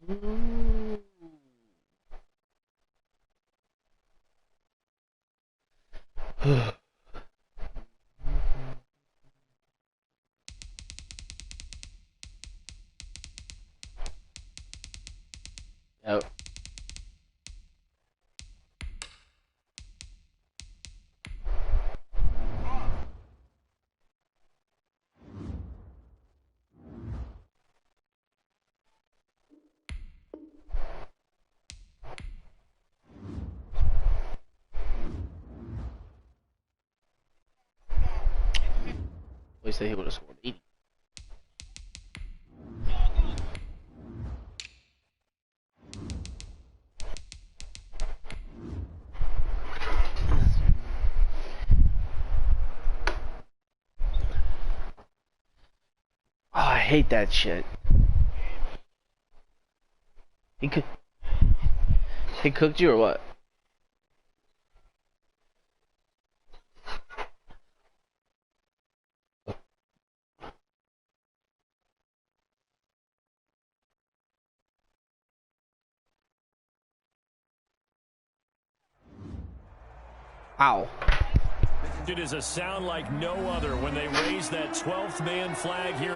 Yep. They said he would have scored 80. Oh, I hate that shit. He cooked you or what? Ow. It is a sound like no other when they raise that 12th man flag here.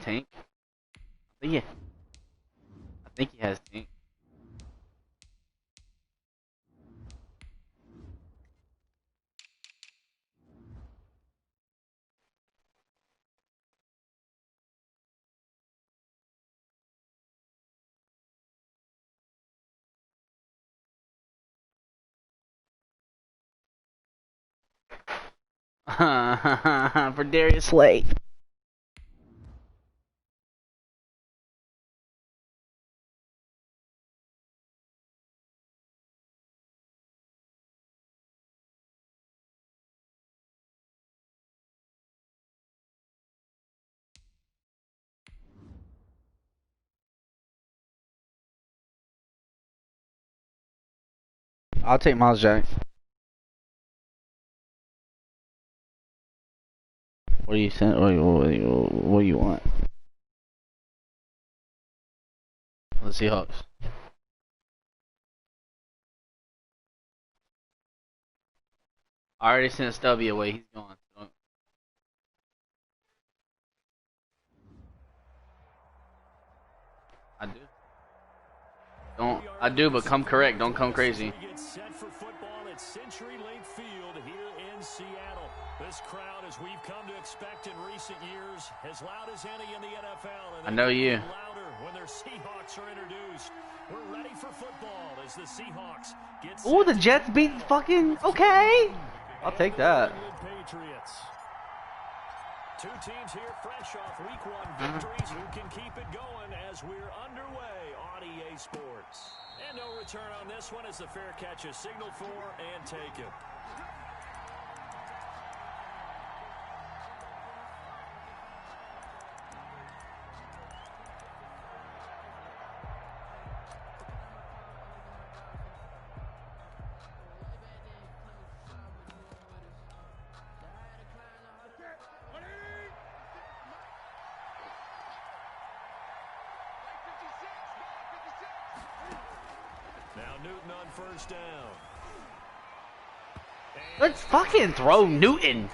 Tank. Yeah. I think he has tank. For Darius Slade. I'll take Miles Jack. What do you think? What do you want? The Seahawks. I already sent Stubby away. He's gone. I do. Don't. I do, but come correct. Don't come crazy. This crowd, as we've come to expect in recent years, as loud as any in the NFL. I know you. Louder when their Seahawks are introduced. We're ready for football as the Seahawks get Oh, the Jets beat fucking okay. I'll take that. Patriots. Two teams here fresh off week 1 victories who can keep it going as we're underway on EA Sports. And no return on this one as the fair catch is signaled for and taken. Now Newton on first down. Let's fucking throw Newton.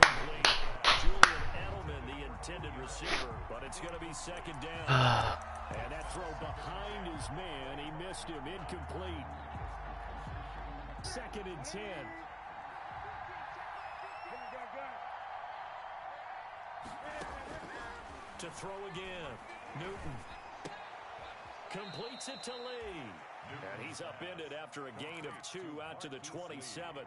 Julian Edelman, the intended receiver, but it's going to be second down. And that throw behind his man, he missed him, incomplete. 2nd and 10. To throw again, Newton completes it to Lee. And he's upended after a gain of 2 out to the 27.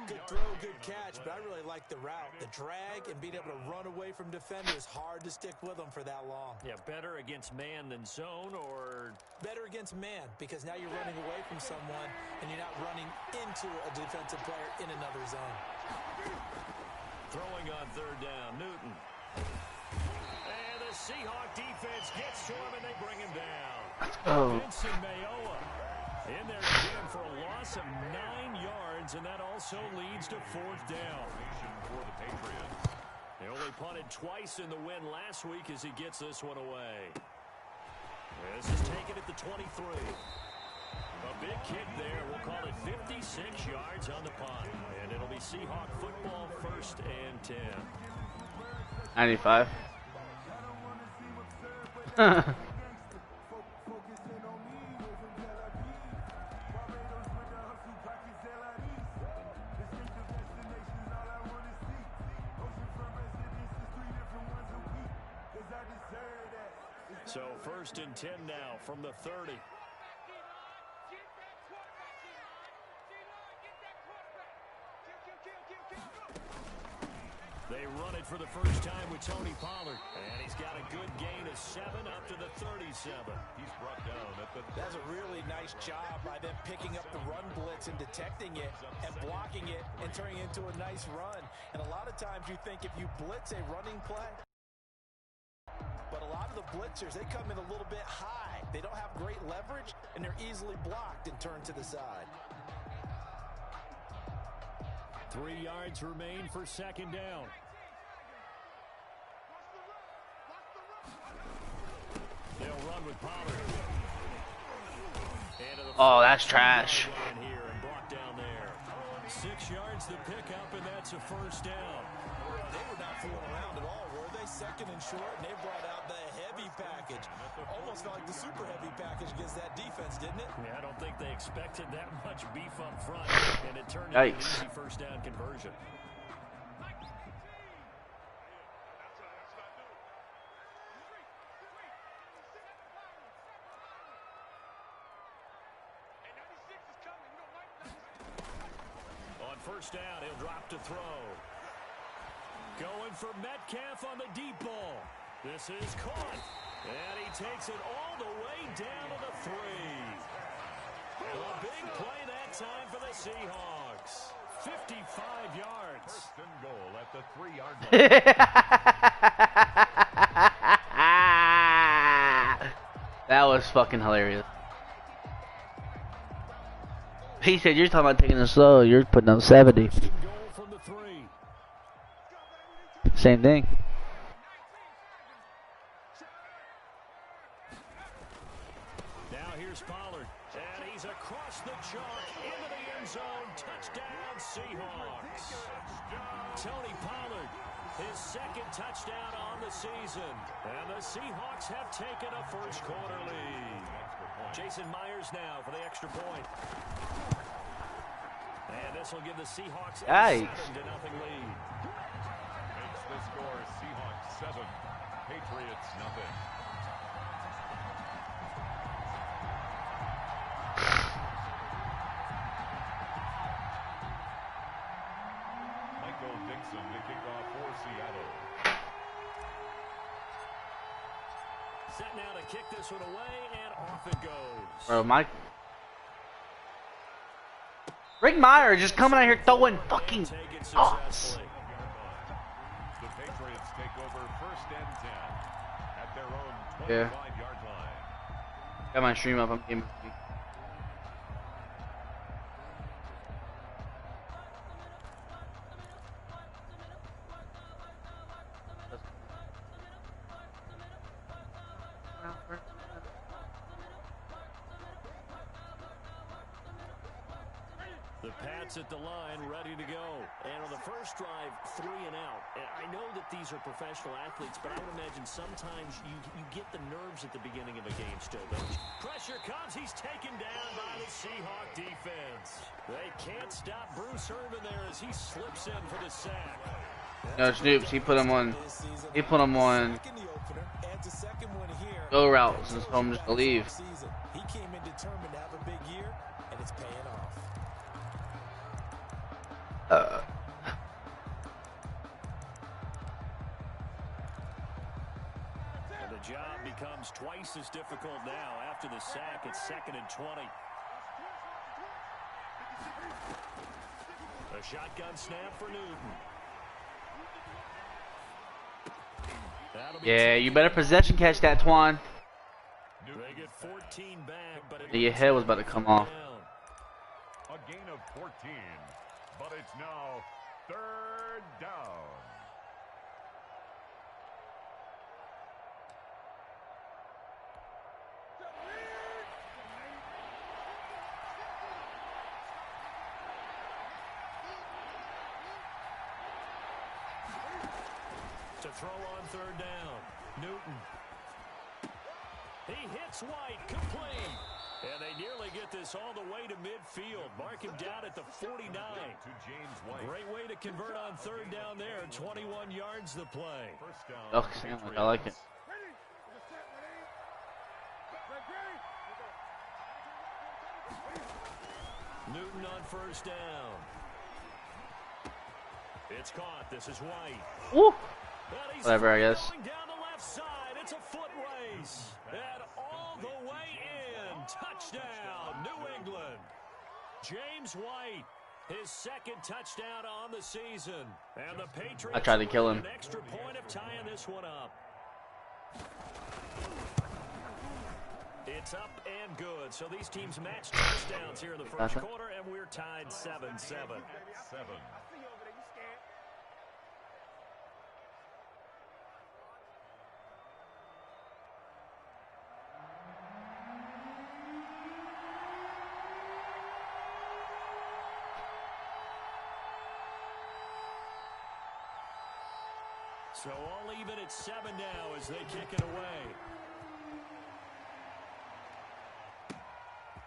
Good throw, good catch, but I really like the route. The drag and being able to run away from defenders is hard to stick with them for that long. Yeah, better against man than zone, or better against man, because now you're running away from someone and you're not running into a defensive player in another zone. Throwing on 3rd down, Newton. And the Seahawk defense gets to him and they bring him down. Vincent Mayoa in there again for a loss of 9 yards, and that also leads to 4th down. For the Patriots. They only punted twice in the win last week as he gets this one away. This is taken at the 23. A big kick there. We'll call it 56 yards on the punt. And it'll be Seahawk football 1st and 10. 95. So 1st and 10 now from the 30. They run it for the first time with Tony Pollard. And he's got a good gain of 7 up to the 37. He's brought down at the... That's a really nice job by them picking up the run blitz and detecting it and blocking it and turning it into a nice run. And a lot of times you think if you blitz a running play, but a lot of the blitzers, they come in a little bit high. They don't have great leverage, and they're easily blocked and turned to the side. 3 yards remain for 2nd down. They'll run with Pollard. Oh, that's trash. Here and brought down there. 6 yards to pick up, and that's a 1st down. They were not fooling around at all, were they? 2nd and short, and they brought out the heavy package. Almost felt like the super heavy package against that defense, didn't it? Yeah, I don't think they expected that much beef up front, and it turned into an easy 1st down conversion. On 1st down, he'll drop to throw. Going for Metcalf on the deep ball. This is caught. And he takes it all the way down to the 3. A big play that time for the Seahawks. 55 yards. 1st and goal at the 3-yard line. That was fucking hilarious. He said, you're talking about taking it slow. You're putting up 70. Same thing. Now here's Pollard. And he's across the chalk into the end zone. Touchdown, Seahawks. Tony Pollard, his 2nd touchdown on the season. And the Seahawks have taken a 1st quarter lead. Jason Myers now for the extra point. And this will give the Seahawks a 7-0 lead. Makes the score Seahawks 7, Patriots 0. Set now to kick this one away, and off it goes. Bro, Rick Meyer just coming out here throwing fucking thoughts. The Patriots take over 1st and 10 at their own 25-yard line. Got my stream up. I'm gaming. The Pats at the line, ready to go. And on the first drive, 3 and out. And I know that these are professional athletes, but I would imagine sometimes you get the nerves at the beginning of a game still, don't you? Pressure comes. He's taken down by the Seahawk defense. They can't stop Bruce Irvin there as he slips in for the sack. No, Snoops, he put him on go routes and told him just to leave. He came in determined to have a big year, and it's paying off. And the job becomes twice as difficult now after the sack. It's 2nd and 20. A shotgun snap for Newton. Yeah, you better possession catch that, Twan. They get 14 back, but Your head was about to come off. A gain of 14, but it's now 3rd down. To throw on 3rd down, Newton. He hits White, complete. And they nearly get this all the way to midfield. Mark him down at the 49. To James White. Great way to convert on 3rd down there. 21 yards the play. First down, Oh, I like it. Newton on 1st down. It's caught. This is White. Woo! Whatever, I guess. Going down the left side. It's a foot race. And all the way in. Touchdown, New England. James White, his 2nd touchdown on the season. And the Patriots I tried to kill him. an extra point of tying this one up. It's up and good. So these teams match touchdowns here in the first quarter, and we're tied 7-7. 7. So all even at 7 now as they kick it away.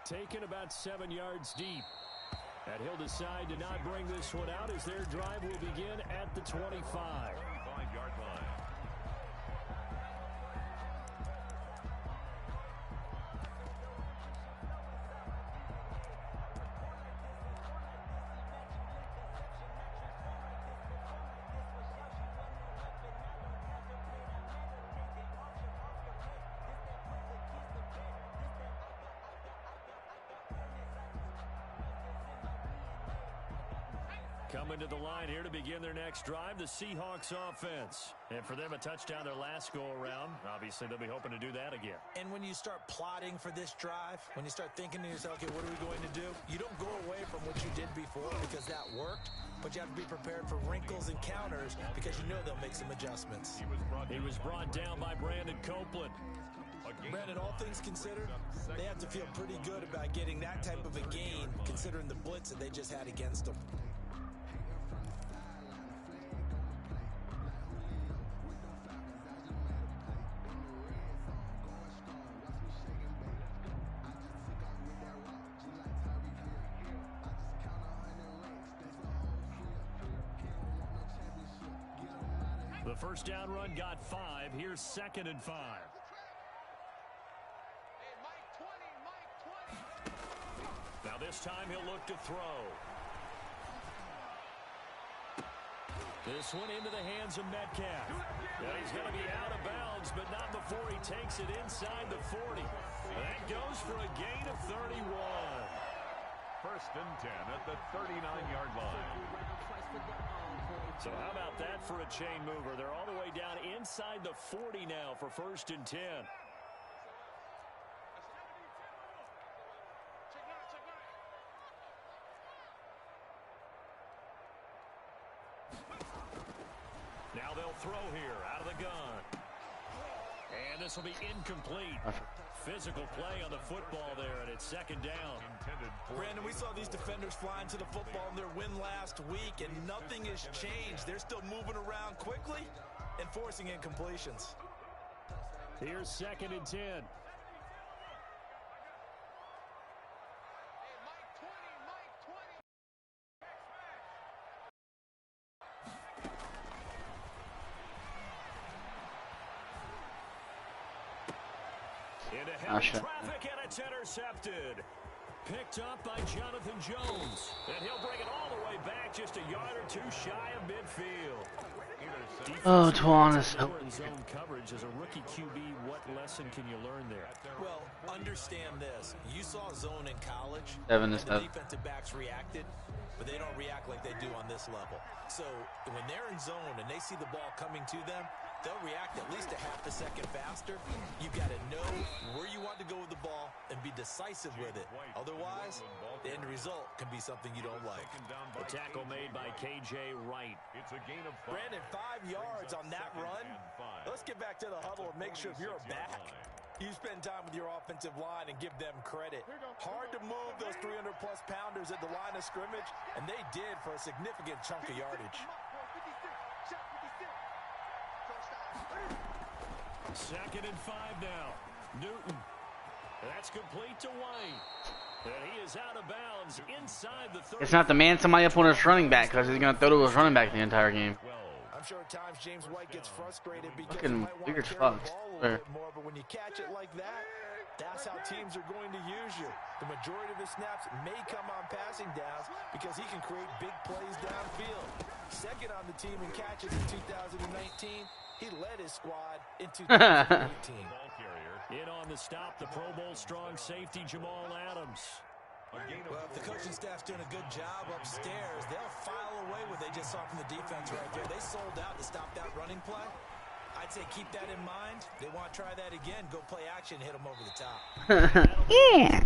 Taken about 7 yards deep. And he'll decide to not bring this one out as their drive will begin at the 25. 25-yard line. Coming to the line here to begin their next drive, the Seahawks offense. And for them, a touchdown their last go-around. Obviously, they'll be hoping to do that again. And when you start plotting for this drive, when you start thinking to yourself, okay, what are we going to do? You don't go away from what you did before because that worked, but you have to be prepared for wrinkles and counters because you know they'll make some adjustments. He was brought down by Brandon Copeland. Brandon, all things considered, they have to feel pretty good about getting that type of a gain considering the blitz that they just had against them. The first down run got 5. Here's 2nd and 5. Now this time he'll look to throw. This one into the hands of Metcalf. And he's going to be out of bounds, but not before he takes it inside the 40. That goes for a gain of 31. First and 10 at the 39-yard line. So how about that for a chain mover? They're all the way down inside the 40 now for first and 10. Now they'll throw here out of the gun. And this will be incomplete. Physical play on the football there, and it's second down. Brandon, we saw these defenders flying to the football in their win last week, and nothing has changed. They're still moving around quickly and forcing incompletions. Here's second and 10. Into heavy traffic, and it's intercepted. Picked up by Jonathan Jones. And he'll bring it all the way back just a yard or two shy of midfield. Oh, Twan is so zone coverage as a rookie QB. What lesson can you learn there? Well, understand this. You saw zone in college. 7 and the defensive backs reacted, but they don't react like they do on this level. So when they're in zone and they see the ball coming to them, they'll react at least a half a second faster. You've got to know where you want to go with the ball and be decisive with it. Otherwise, the end result can be something you don't like. The tackle made by KJ Wright. It's a gain of 5. Brandon, 5 yards on that run. Let's get back to the huddle and make sure if you're a back, you spend time with your offensive line and give them credit. Hard to move those 300-plus pounders at the line of scrimmage, and they did for a significant chunk of yardage. Second and 5 now. Newton. That's complete to White. And he is out of bounds inside the 30. It's not the man somebody up on his running back because he's going to throw to his running back the entire game. I'm sure at times James White gets frustrated because Looking he might want to weird carry fucks. the ball a little bit more, but when you catch it like that, that's how teams are going to use you. The majority of his snaps may come on passing downs because he can create big plays downfield. Second on the team in catches in 2019. He led his squad in 2018. In on the stop, the Pro Bowl strong safety Jamal Adams. Well, if the coaching staff's doing a good job upstairs, they'll file away what they just saw from the defense right there. They sold out to stop that running play. I'd say keep that in mind. They want to try that again. Go play action, hit them over the top. Yeah.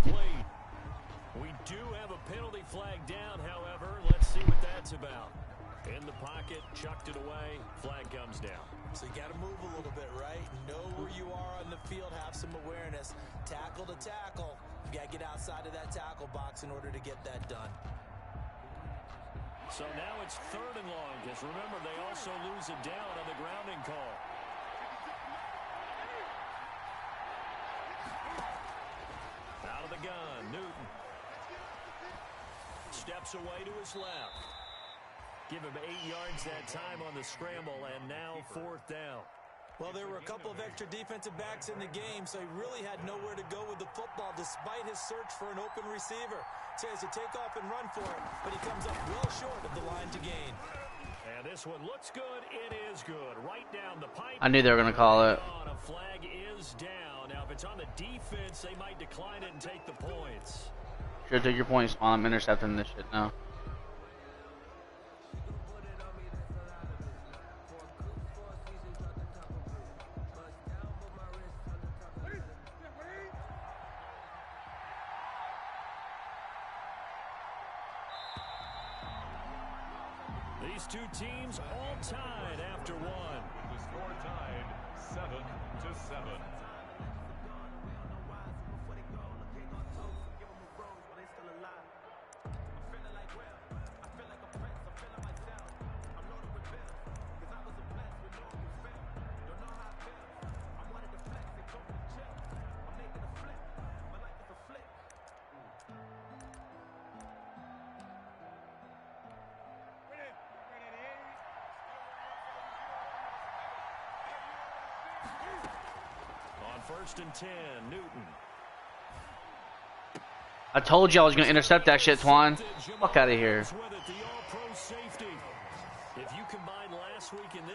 We do have a penalty flag down, however. Let's see what that's about. In the pocket, chucked it away, flag comes down. So you got to move a little bit, right? Know where you are on the field, have some awareness. Tackle to tackle. You got to get outside of that tackle box in order to get that done. So now it's third and long, because remember, they also lose it down on the grounding call. Out of the gun, Newton. Steps away to his left. Give him 8 yards that time on the scramble, and now fourth down. Well, there were a couple of extra defensive backs in the game, so he really had nowhere to go with the football despite his search for an open receiver. So he has to take off and run for it, but he comes up well short of the line to gain. And this one looks good. It is good. Right down the pipe. I knew they were going to call it. A flag is down. Now, if it's on the defense, they might decline it and take the points. Sure, take your points while I'm intercepting this shit now. These two teams all tied after one. The score tied 7-7. First and 10, Newton. I told you I was going to intercept that shit, Twan. Fuck out of here. If you combine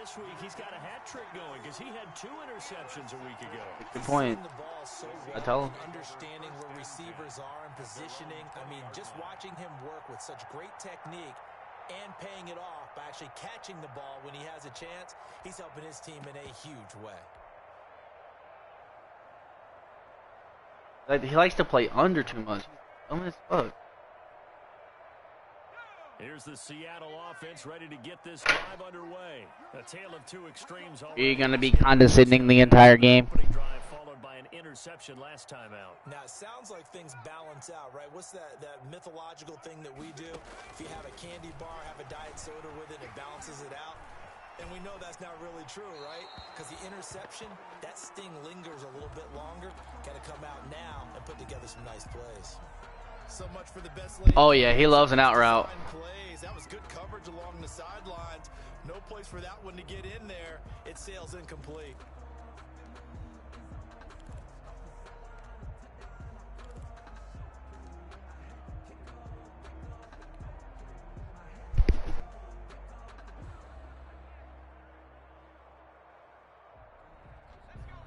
this week he's got a hat trick going because he had 2 interceptions a week ago. Good point. The ball so well, I tell him. understanding where receivers are and positioning. I mean, just watching him work with such great technique and paying it off by actually catching the ball when he has a chance, he's helping his team in a huge way. Like, he likes to play under too much. Dumb as fuck. Here's the Seattle offense ready to get this drive underway. A tale of 2 extremes. You're gonna be condescending the entire game. Drive followed by an interception last time out. Now, it sounds like things balance out, right? What's that mythological thing that we do? If you have a candy bar, have a diet soda with it, it balances it out. And we know that's not really true, right? Because the interception, that sting lingers a little bit longer. Got to come out now and put together some nice plays. So much for the best. Oh yeah, he loves an out route. Plays. That was good coverage along the sidelines. No place for that one to get in there. It sails incomplete.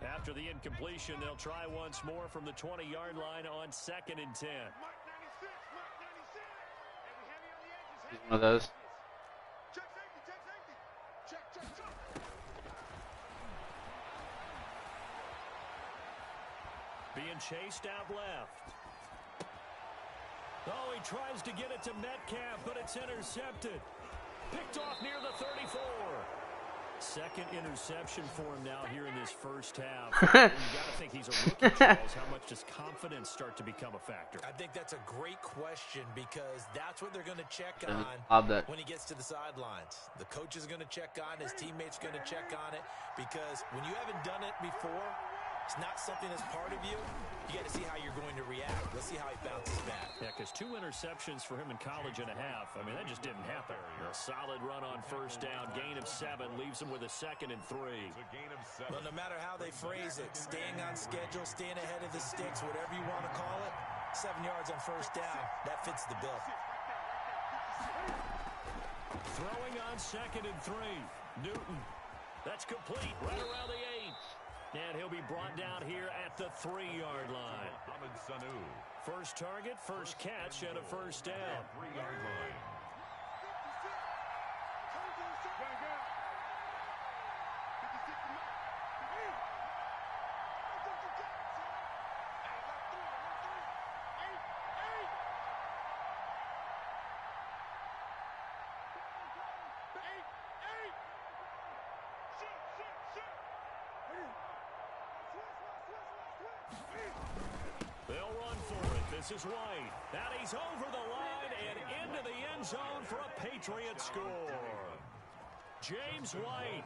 After the incompletion, they'll try once more from the 20-yard line on 2nd and 10. He's one of those. Being chased out left. Oh, he tries to get it to Metcalf, but it's intercepted. Picked off near the 34. Second interception for him now here in this first half. You got to think he's a rookie, Charles. How much does confidence start to become a factor? I think that's a great question because that's what they're going to check on when he gets to the sidelines. The coach is going to check on, his teammates are going to check on it because when you haven't done it before, it's not something that's part of you. You got to see how you're going to react. Let's see how he bounces back. Yeah, because 2 interceptions for him in college and a half. I mean, that just didn't happen. A solid run on first down. Gain of 7 leaves him with a 2nd and 3. Well, no matter how they phrase it, staying on schedule, staying ahead of the sticks, whatever you want to call it, 7 yards on first down, that fits the bill. Throwing on 2nd and 3. Newton. That's complete right around the 8. And he'll be brought down here at the 3-yard line. First target, first catch, and a first down. 3-yard line. They'll run for it. This is White. And he's over the line and into the end zone for a Patriot score. James White,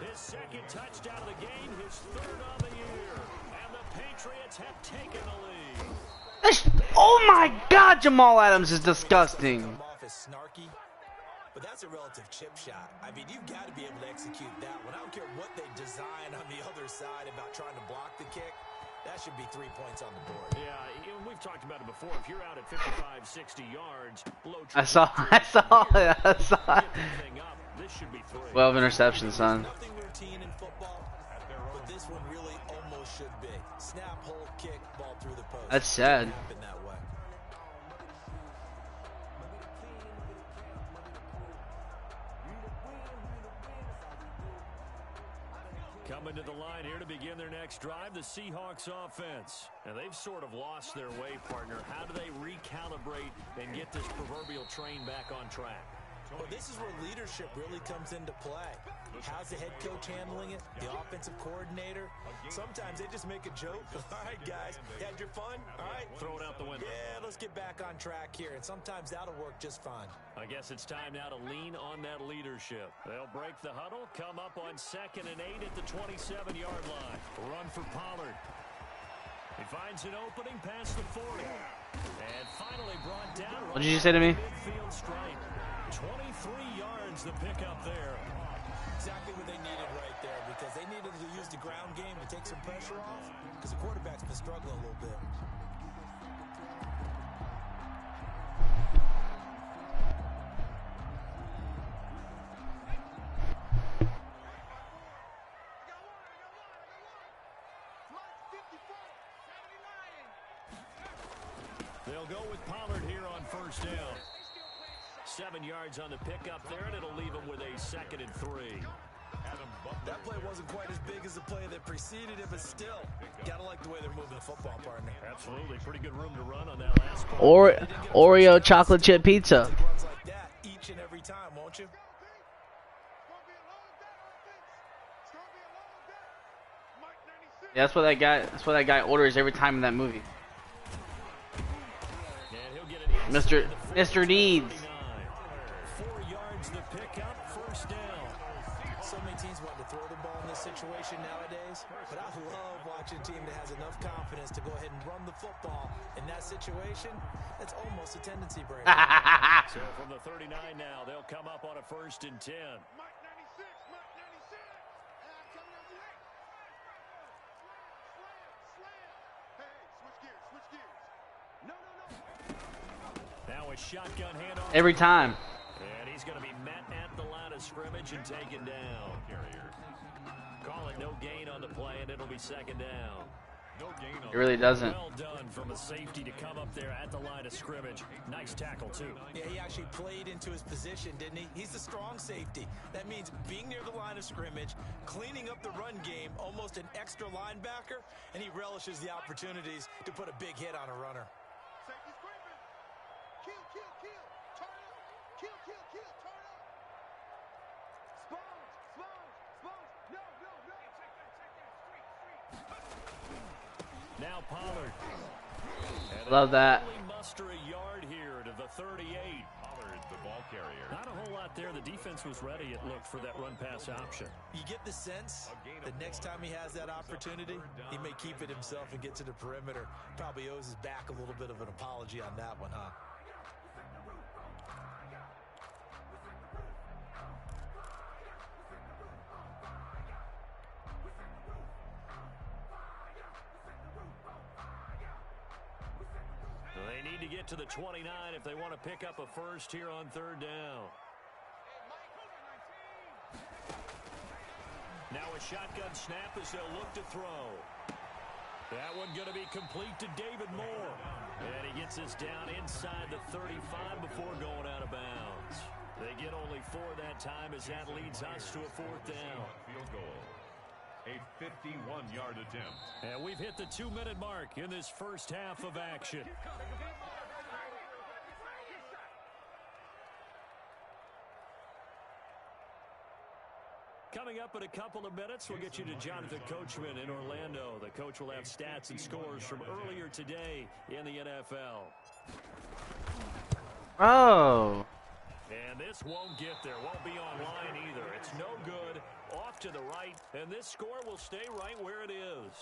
his 2nd touchdown of the game, his 3rd of the year. And the Patriots have taken the lead. Oh my God, Jamal Adams is disgusting. Snarky, but that's a relative chip shot. I mean, you've got to be able to execute that one. I don't care what they design on the other side about trying to block the kick. That should be 3 points on the board. Yeah, we've talked about it before. If you're out at 55, 60 yards, low I saw it. This should be 3. 12 interceptions, son. Nothing routine in football, but this one really almost should be. Snap, hold, kick, ball through the post. That's sad. Happen that way. Coming to the line here to begin their next drive, the Seahawks offense. And they've sort of lost their way, partner. How do they recalibrate and get this proverbial train back on track? Well, this is where leadership really comes into play. How's the head coach handling it? The offensive coordinator? Sometimes they just make a joke. All right, guys, had your fun? All right. Throw it out the window. Yeah, let's get back on track here. And sometimes that'll work just fine. I guess it's time now to lean on that leadership. They'll break the huddle, come up on 2nd and 8 at the 27-yard line. Run for Pollard. He finds an opening past the 40. And finally brought down. What did you say to me? Midfield stripe. 23 yards the pickup there. Exactly what they needed right there because they needed to use the ground game to take some pressure off because the quarterback's been struggling a little bit. They'll go with Pollard here on first down. 7 yards on the pickup there, and it'll leave him with a 2nd and 3. That play wasn't quite as big as the play that preceded it, but still, gotta like the way they're moving the football, partner. Absolutely, pretty good room to run on that last play. Or Oreo chocolate chip pizza. Take runs like that each and every time, won't you? Yeah, that's what that guy. That's what that guy orders every time in that movie. Mr. Deeds. 4 yards the pickup, first down. So many teams want to throw the ball in this situation nowadays, but I love watching a team that has enough confidence to go ahead and run the football. In that situation, that's almost a tendency breaker. So from the 39 now, they'll come up on a 1st and 10. Now a shotgun handoff. Every time. And he's going to be met at the line of scrimmage and taken down. Call it no gain on the play, and it'll be 2nd down. It really doesn't. Well done from a safety to come up there at the line of scrimmage. Nice tackle, too. Yeah, he actually played into his position, didn't he? He's the strong safety. That means being near the line of scrimmage, cleaning up the run game, almost an extra linebacker, and he relishes the opportunities to put a big hit on a runner. Now Pollard. Love that. Muster a yard here to the 38. Pollard, the ball carrier. Not a whole lot there. The defense was ready, it looked, for that run-pass option. You get the sense that next time he has that opportunity, he may keep it himself and get to the perimeter. Probably owes his back a little bit of an apology on that one, huh? They need to get to the 29 if they want to pick up a first here on 3rd down. Now a shotgun snap as they'll look to throw. That one going to be complete to David Moore. And he gets us down inside the 35 before going out of bounds. They get only 4 that time as that leads us to a 4th down. Field goal. A 51-yard attempt. And we've hit the 2-minute mark in this first half of action. Coming up in a couple of minutes, we'll get you to Jonathan Coachman in Orlando. The coach will have stats and scores from earlier today in the NFL. Oh. And this won't get there, won't be online either. It's no good, off to the right, and this score will stay right where it is.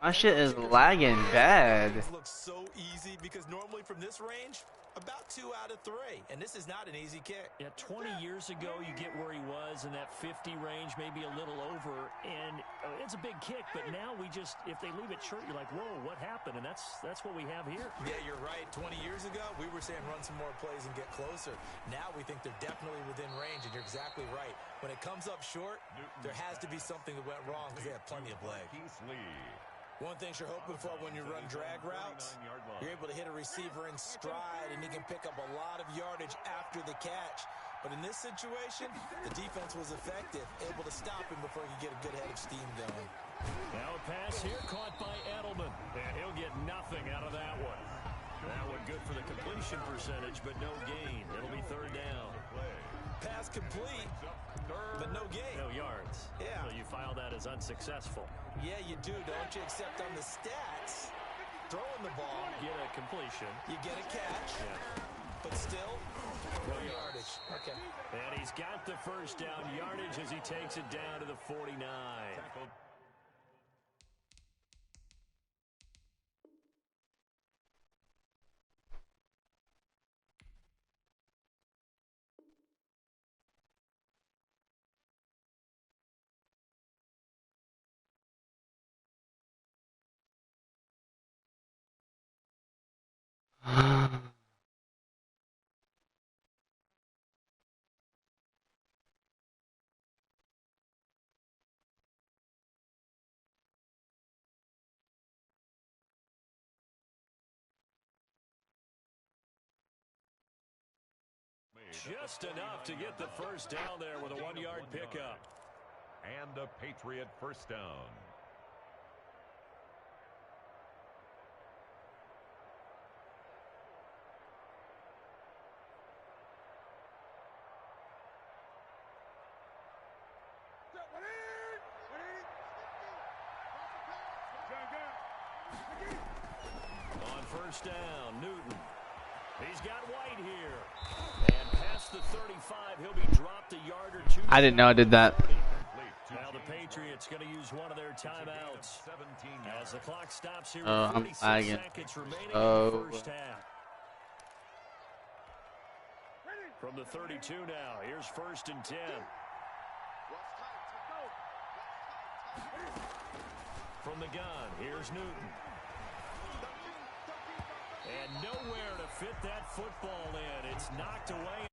My shit is lagging bad. This looks so easy because normally from this range, about 2 out of 3, and this is not an easy kick. Yeah, 20 years ago, you get where he was in that 50 range, maybe a little over, and it's a big kick, but now we just, if they leave it short, you're like, whoa, what happened? And that's what we have here. Yeah, you're right. 20 years ago, we were saying run some more plays and get closer. Now we think they're definitely within range, and you're exactly right. When it comes up short, there has to be something that went wrong because they have plenty of leg. One thing you're hoping for when you run drag routes, you're able to hit a receiver in stride, and he can pick up a lot of yardage after the catch. But in this situation, the defense was effective, able to stop him before he could get a good head of steam going. Now a pass here caught by Edelman, and he'll get nothing out of that one. That one good for the completion percentage, but no gain. It'll be 3rd down. Pass complete, but no gain. No yards. Yeah. So you file that as unsuccessful. Yeah, you do, don't you? Except on the stats, throwing the ball, Get a completion. you get a catch, Yeah. but still, no yardage. Okay. And he's got the first down yardage as he takes it down to the 49. Just enough to get the first down there with a 1-yard pickup. And a Patriot first down. On first down, Newton. He's got White here. And past the 35, he'll be dropped a yard or two. I didn't know I did that. Now the Patriots going to use one of their timeouts as the clock stops here Oh, with I'm 36 lagging. seconds remaining in Oh. the first half. From the 32 now, here's 1st and 10. From the gun, here's Newton. And nowhere to fit that football in. It's knocked away.